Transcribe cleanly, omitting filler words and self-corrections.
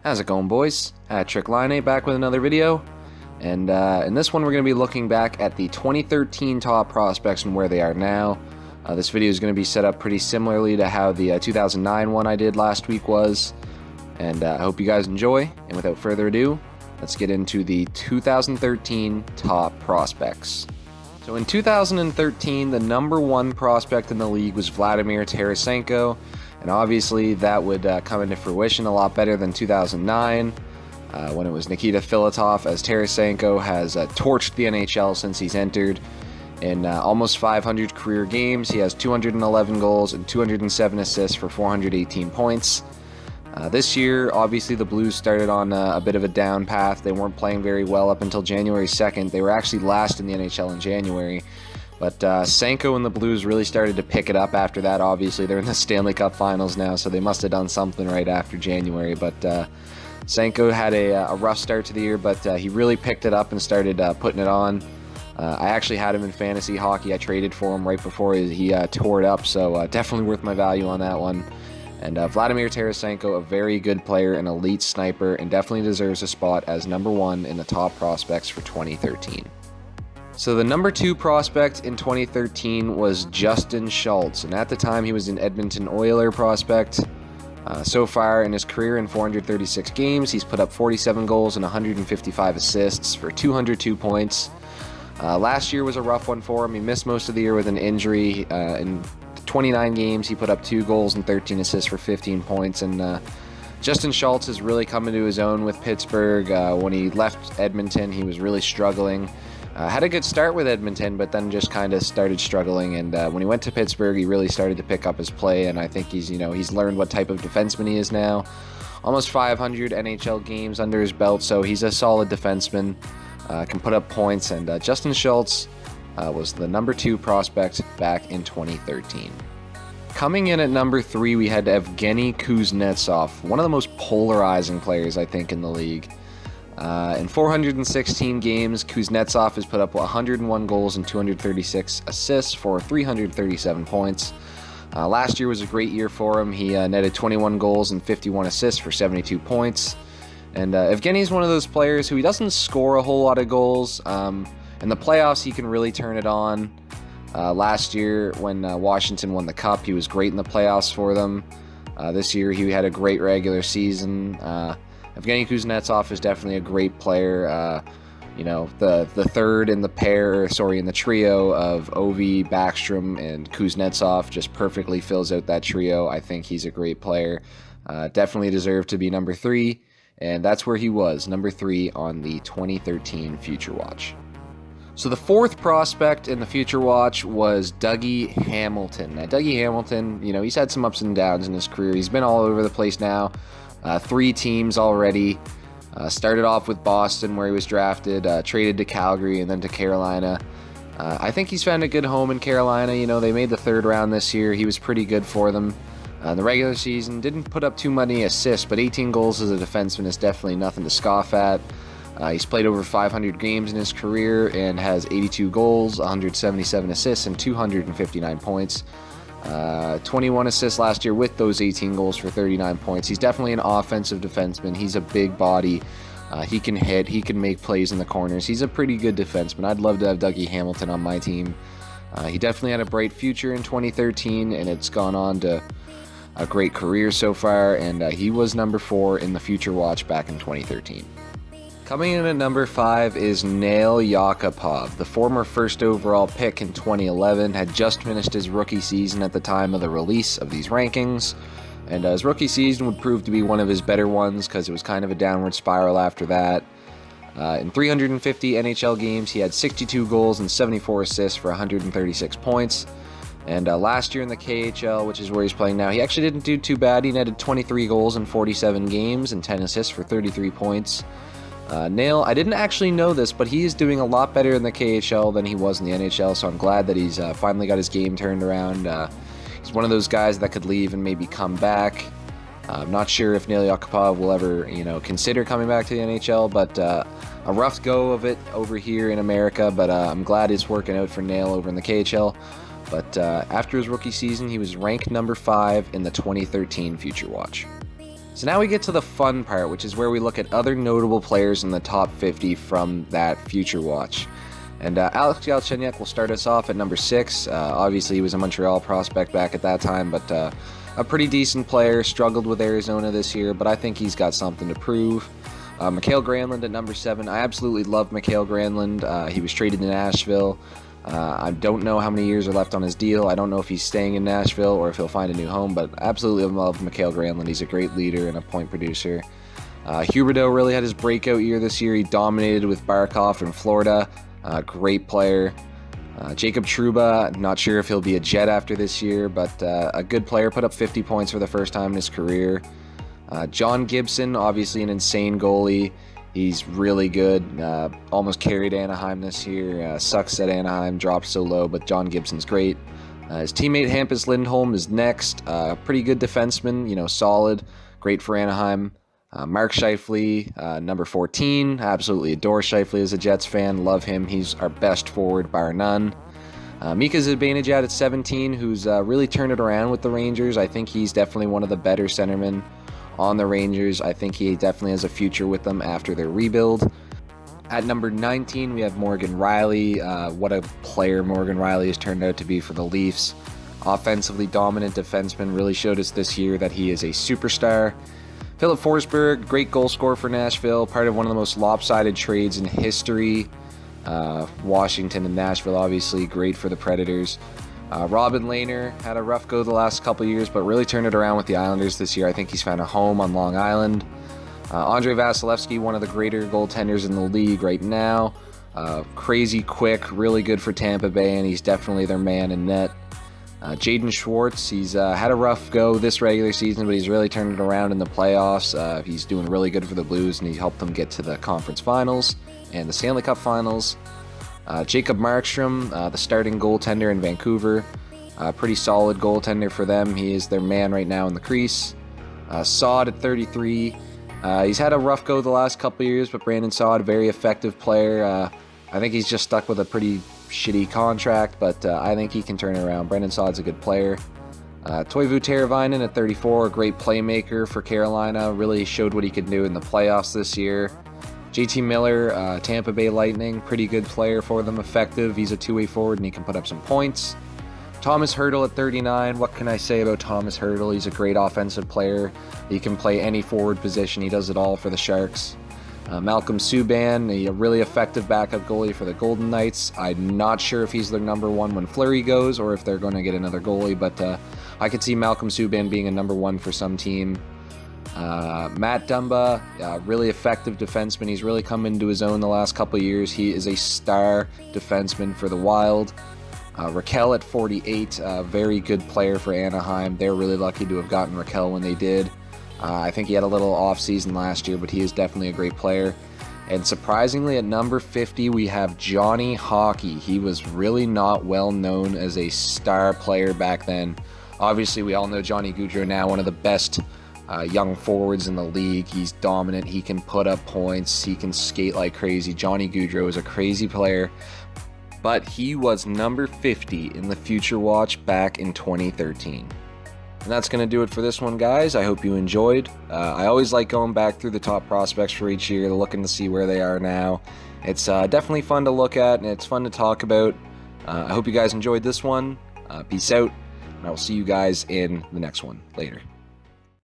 How's it going, boys? Trick Line back with another video, and in this one we're going to be looking back at the 2013 top prospects and where they are now. This video is going to be set up pretty similarly to how the 2009 one I did last week was, and I hope you guys enjoy, and without further ado, let's get into the 2013 top prospects. So in 2013, the number one prospect in the league was Vladimir Tarasenko, and obviously that would come into fruition a lot better than 2009 when it was Nikita Filatov, as Tarasenko has torched the NHL since he's entered. In almost 500 career games, he has 211 goals and 207 assists for 418 points. This year, obviously, the Blues started on a bit of a down path. They weren't playing very well up until January 2nd. They were actually last in the NHL in January. But Senko and the Blues really started to pick it up after that. Obviously, they're in the Stanley Cup Finals now, so they must have done something right after January. But Senko had a rough start to the year, but he really picked it up and started putting it on. I actually had him in fantasy hockey. I traded for him right before he tore it up, so definitely worth my value on that one. And Vladimir Tarasenko, a very good player, an elite sniper, and definitely deserves a spot as number one in the top prospects for 2013. So the number two prospect in 2013 was Justin Schultz, and at the time he was an Edmonton Oiler prospect. So far in his career in 436 games, he's put up 47 goals and 155 assists for 202 points. Last year was a rough one for him. He missed most of the year with an injury. In 29 games, he put up 2 goals and 13 assists for 15 points. And Justin Schultz has really come into his own with Pittsburgh. When he left Edmonton, he was really struggling. Had a good start with Edmonton, but then just kind of started struggling. And when he went to Pittsburgh, he really started to pick up his play. And I think he's learned what type of defenseman he is now. Almost 500 NHL games under his belt, so he's a solid defenseman. Can put up points, and Justin Schultz was the number two prospect back in 2013. Coming in at number three, we had Evgeny Kuznetsov, one of the most polarizing players, I think, in the league. In 416 games, Kuznetsov has put up 101 goals and 236 assists for 337 points. Last year was a great year for him. He netted 21 goals and 51 assists for 72 points. And Evgeny's one of those players who he doesn't score a whole lot of goals. In the playoffs, he can really turn it on. Last year, when Washington won the Cup, he was great in the playoffs for them. This year, he had a great regular season. Evgeny Kuznetsov is definitely a great player. The third in the trio of Ovi, Backstrom, and Kuznetsov just perfectly fills out that trio. I think he's a great player. Definitely deserved to be number three. And that's where he was, number three on the 2013 Future Watch. So the fourth prospect in the Future Watch was Dougie Hamilton. Now, Dougie Hamilton, he's had some ups and downs in his career. He's been all over the place now. 3 teams already. Started off with Boston, where he was drafted, traded to Calgary, and then to Carolina. I think he's found a good home in Carolina. They made the 3rd round this year. He was pretty good for them. The regular season didn't put up too many assists, but 18 goals as a defenseman is definitely nothing to scoff at. He's played over 500 games in his career and has 82 goals, 177 assists, and 259 points. 21 assists last year with those 18 goals for 39 points. He's definitely an offensive defenseman. He's a big body. He can hit. He can make plays in the corners. He's a pretty good defenseman. I'd love to have Dougie Hamilton on my team. He definitely had a bright future in 2013, and it's gone on to a great career so far, and he was number 4 in the Future Watch back in 2013. Coming in at number 5 is Yakupov, the former first overall pick in 2011, had just finished his rookie season at the time of the release of these rankings, and his rookie season would prove to be one of his better ones because it was kind of a downward spiral after that. In 350 NHL games, he had 62 goals and 74 assists for 136 points. And last year in the KHL, which is where he's playing now, he actually didn't do too bad. He netted 23 goals in 47 games and 10 assists for 33 points. I didn't actually know this, but he is doing a lot better in the KHL than he was in the NHL, so I'm glad that he's finally got his game turned around. He's one of those guys that could leave and maybe come back. I'm not sure if Yakupov will ever, consider coming back to the NHL, but a rough go of it over here in America, but I'm glad it's working out for Nail over in the KHL. But after his rookie season, he was ranked number 5 in the 2013 Future Watch. So now we get to the fun part, which is where we look at other notable players in the top 50 from that Future Watch. And Alex Galchenyuk will start us off at number 6. Obviously, he was a Montreal prospect back at that time, but a pretty decent player. Struggled with Arizona this year, but I think he's got something to prove. Mikael Granlund at number 7. I absolutely love Mikael Granlund. He was traded to Nashville. I don't know how many years are left on his deal. I don't know if he's staying in Nashville or if he'll find a new home, but absolutely love Mikael Granlund. He's a great leader and a point producer. Huberdeau really had his breakout year this year. He dominated with Barkov in Florida. Great player. Jacob Trouba, not sure if he'll be a Jet after this year, but a good player. Put up 50 points for the first time in his career. John Gibson, obviously an insane goalie. He's really good. Almost carried Anaheim this year. Sucks that Anaheim dropped so low, but John Gibson's great. His teammate Hampus Lindholm is next. Pretty good defenseman, solid. Great for Anaheim. Mark Scheifele, number 14. Absolutely adore Scheifele as a Jets fan. Love him. He's our best forward, bar none. Mika Zibanejad at 17, who's really turned it around with the Rangers. I think he's definitely one of the better centermen on the Rangers. I think he definitely has a future with them after their rebuild. At number 19, we have Morgan Rielly. What a player Morgan Rielly has turned out to be for the Leafs. Offensively dominant defenseman, really showed us this year that he is a superstar. Philip Forsberg, great goal scorer for Nashville, part of one of the most lopsided trades in history. Washington and Nashville, obviously, great for the Predators. Robin Lehner had a rough go the last couple years, but really turned it around with the Islanders this year. I think he's found a home on Long Island. Andrei Vasilevsky, one of the greater goaltenders in the league right now. Crazy quick, really good for Tampa Bay, and he's definitely their man in net. Jaden Schwartz, he's had a rough go this regular season, but he's really turned it around in the playoffs. He's doing really good for the Blues, and he helped them get to the conference finals and the Stanley Cup finals. Jacob Markstrom, the starting goaltender in Vancouver. Pretty solid goaltender for them. He is their man right now in the crease. Saad at 33. He's had a rough go the last couple years, but Brandon Saad, very effective player. I think he's just stuck with a pretty shitty contract, but I think he can turn it around. Brandon Saad's a good player. Toivu Teravainen at 34, a great playmaker for Carolina. Really showed what he could do in the playoffs this year. JT Miller, Tampa Bay Lightning, pretty good player for them, effective. He's a two-way forward and he can put up some points. Thomas Hertl at 39. What can I say about Thomas Hertl? He's a great offensive player. He can play any forward position. He does it all for the Sharks. Malcolm Subban, a really effective backup goalie for the Golden Knights. I'm not sure if he's their number 1 when Fleury goes or if they're going to get another goalie, but I could see Malcolm Subban being a number 1 for some team. Matt Dumba, really effective defenseman. He's really come into his own the last couple of years. He is a star defenseman for the Wild. Raquel at 48, very good player for Anaheim. They're really lucky to have gotten Raquel when they did. I think he had a little off season last year, but he is definitely a great player. And surprisingly, at number 50, we have Johnny Hockey. He was really not well known as a star player back then. Obviously, we all know Johnny Gaudreau now, one of the best young forwards in the league. He's dominant. He can put up points. He can skate like crazy. Johnny Gaudreau is a crazy player, but he was number 50 in the Future Watch back in 2013. And that's going to do it for this one, guys. I hope you enjoyed. I always like going back through the top prospects for each year, looking to see where they are now. It's definitely fun to look at, and it's fun to talk about. I hope you guys enjoyed this one. Peace out, and I will see you guys in the next one. Later.